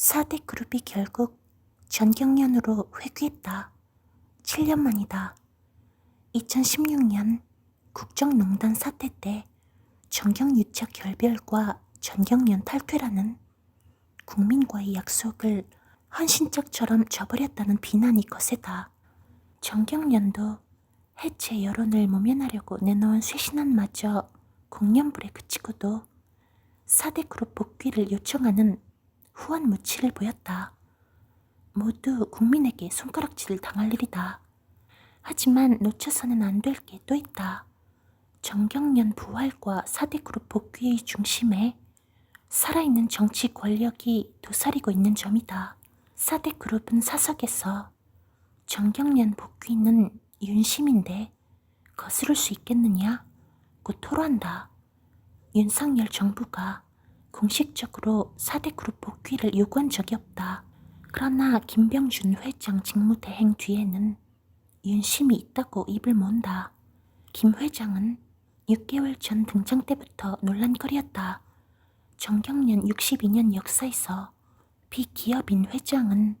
4대 그룹이 결국 전경련으로 회귀했다. 7년 만이다. 2016년 국정농단 사태 때 정경유착 결별과 전경련 탈퇴라는 국민과의 약속을 헌신짝처럼 저버렸다는 비난이 거세다. 정경련도 해체 여론을 모면하려고 내놓은 쇄신안마저 공연불에 그치고도 4대 그룹 복귀를 요청하는 후한 무치를 보였다. 모두 국민에게 손가락질을 당할 일이다. 하지만 놓쳐서는 안 될 게 또 있다. 정경련 부활과 4대 그룹 복귀의 중심에 살아있는 정치 권력이 도사리고 있는 점이다. 4대 그룹은 사석에서 정경련 복귀는 윤심인데 거스를 수 있겠느냐고 토로한다. 윤석열 정부가 공식적으로 4대 그룹 복귀를 요구한 적이 없다. 그러나 김병준 회장 직무대행 뒤에는 윤심이 있다고 입을 모은다. 김 회장은 6개월 전 등장 때부터 논란거리였다. 정경련 62년 역사에서 비기업인 회장은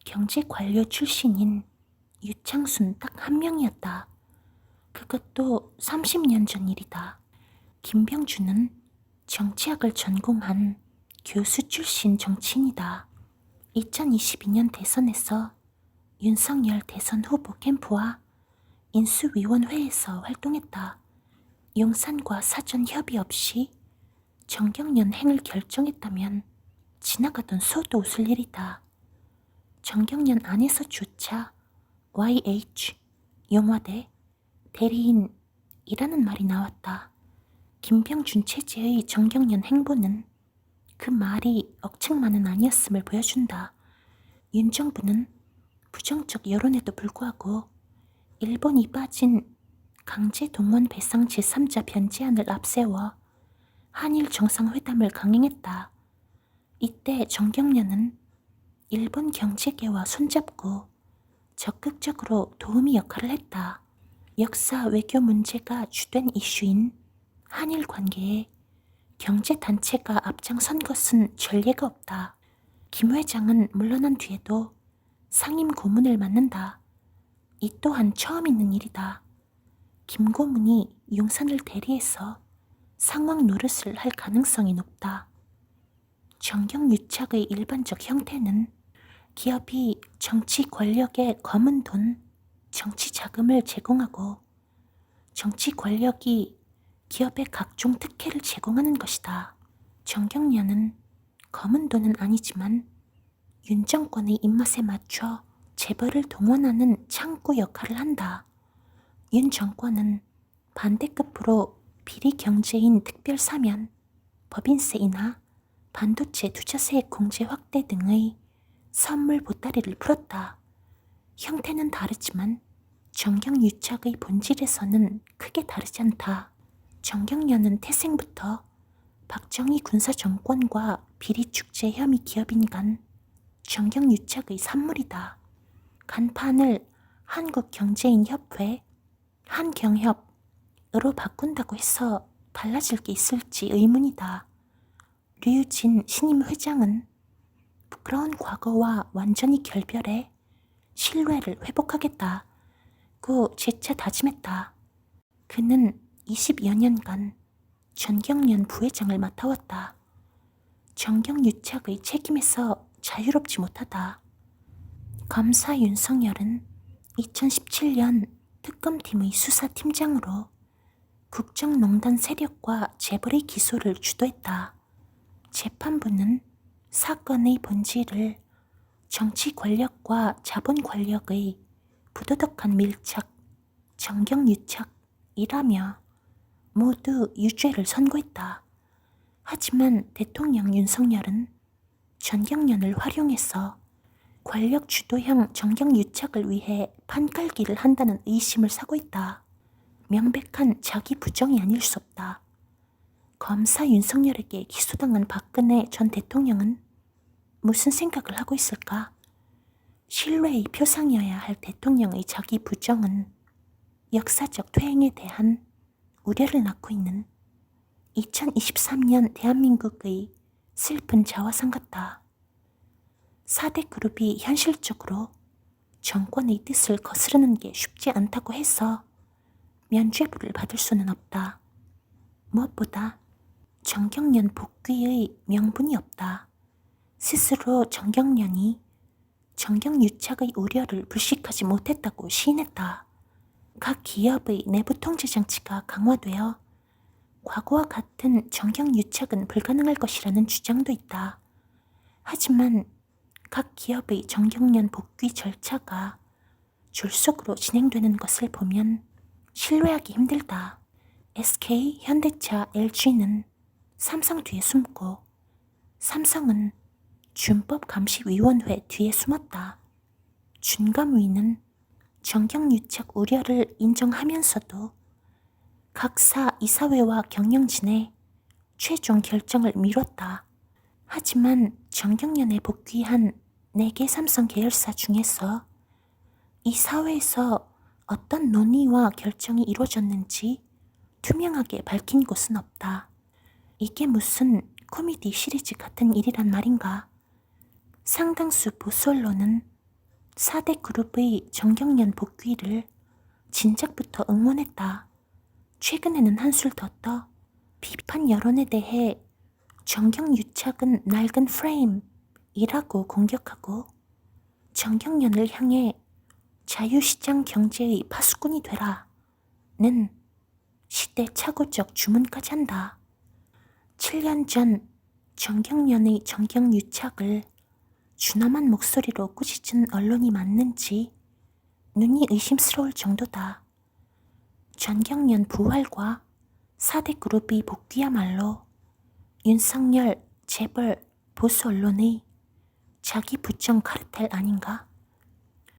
경제관료 출신인 유창순 딱 한 명이었다. 그것도 30년 전 일이다. 김병준은 정치학을 전공한 교수 출신 정치인이다. 2022년 대선에서 윤석열 대선 후보 캠프와 인수위원회에서 활동했다. 용산과 사전 협의 없이 정경련 행을 결정했다면 지나가던 소도 웃을 일이다. 정경련 안에서조차 YH, 용화대, 대리인이라는 말이 나왔다. 김병준 체제의 정경련 행보는 그 말이 억측만은 아니었음을 보여준다. 윤 정부는 부정적 여론에도 불구하고 일본이 빠진 강제 동원 배상 제3자 변제안을 앞세워 한일 정상회담을 강행했다. 이때 정경련은 일본 경제계와 손잡고 적극적으로 도우미 역할을 했다. 역사 외교 문제가 주된 이슈인 한일 관계에 경제단체가 앞장선 것은 전례가 없다. 김 회장은 물러난 뒤에도 상임 고문을 맡는다. 이 또한 처음 있는 일이다. 김 고문이 용산을 대리해서 상황 노릇을 할 가능성이 높다. 정경유착의 일반적 형태는 기업이 정치 권력에 검은 돈, 정치 자금을 제공하고 정치 권력이 기업에 각종 특혜를 제공하는 것이다. 정경련은 검은 돈은 아니지만 윤 정권의 입맛에 맞춰 재벌을 동원하는 창구 역할을 한다. 윤 정권은 반대급부로 비리 경제인 특별사면, 법인세이나 반도체 투자세액 공제 확대 등의 선물 보따리를 풀었다. 형태는 다르지만 정경유착의 본질에서는 크게 다르지 않다. 정경련은 태생부터 박정희 군사정권과 비리축제 혐의 기업인 간 정경유착의 산물이다. 간판을 한국경제인협회, 한경협으로 바꾼다고 해서 달라질 게 있을지 의문이다. 류진 신임 회장은 부끄러운 과거와 완전히 결별해 신뢰를 회복하겠다고 재차 다짐했다. 그는 20여 년간 전경련 부회장을 맡아왔다. 정경유착의 책임에서 자유롭지 못하다. 검사 윤석열은 2017년 특검팀의 수사팀장으로 국정농단 세력과 재벌의 기소를 주도했다. 재판부는 사건의 본질을 정치 권력과 자본 권력의 부도덕한 밀착, 정경유착이라며 모두 유죄를 선고했다. 하지만 대통령 윤석열은 전경련을 활용해서 권력 주도형 정경유착을 위해 판깔기를 한다는 의심을 사고 있다. 명백한 자기 부정이 아닐 수 없다. 검사 윤석열에게 기소당한 박근혜 전 대통령은 무슨 생각을 하고 있을까? 신뢰의 표상이어야 할 대통령의 자기 부정은 역사적 퇴행에 대한 우려를 낳고 있는 2023년 대한민국의 슬픈 자화상 같다. 4대 그룹이 현실적으로 정권의 뜻을 거스르는 게 쉽지 않다고 해서 면죄부를 받을 수는 없다. 무엇보다 정경련 복귀의 명분이 없다. 스스로 정경련이 정경유착의 우려를 불식하지 못했다고 시인했다. 각 기업의 내부 통제 장치가 강화되어 과거와 같은 정경유착은 불가능할 것이라는 주장도 있다. 하지만 각 기업의 정경련 복귀 절차가 졸속으로 진행되는 것을 보면 신뢰하기 힘들다. SK, 현대차, LG는 삼성 뒤에 숨고 삼성은 준법감시위원회 뒤에 숨었다. 준감위는 정경유착 우려를 인정하면서도 각사 이사회와 경영진의 최종 결정을 미뤘다. 하지만 정경련에 복귀한 4개 삼성 계열사 중에서 이사회에서 어떤 논의와 결정이 이루어졌는지 투명하게 밝힌 곳은 없다. 이게 무슨 코미디 시리즈 같은 일이란 말인가? 상당수 보수 언론은 4대 그룹의 정경련 복귀를 진작부터 응원했다. 최근에는 한술 더 떠 비판 여론에 대해 정경유착은 낡은 프레임이라고 공격하고 정경련을 향해 자유시장 경제의 파수꾼이 되라는 시대착오적 주문까지 한다. 7년 전 정경련의 정경유착을 준엄한 목소리로 꾸짖은 언론이 맞는지 눈이 의심스러울 정도다. 정경련 부활과 4대 그룹이 복귀야말로 윤석열, 재벌, 보수 언론의 자기 부정 카르텔 아닌가?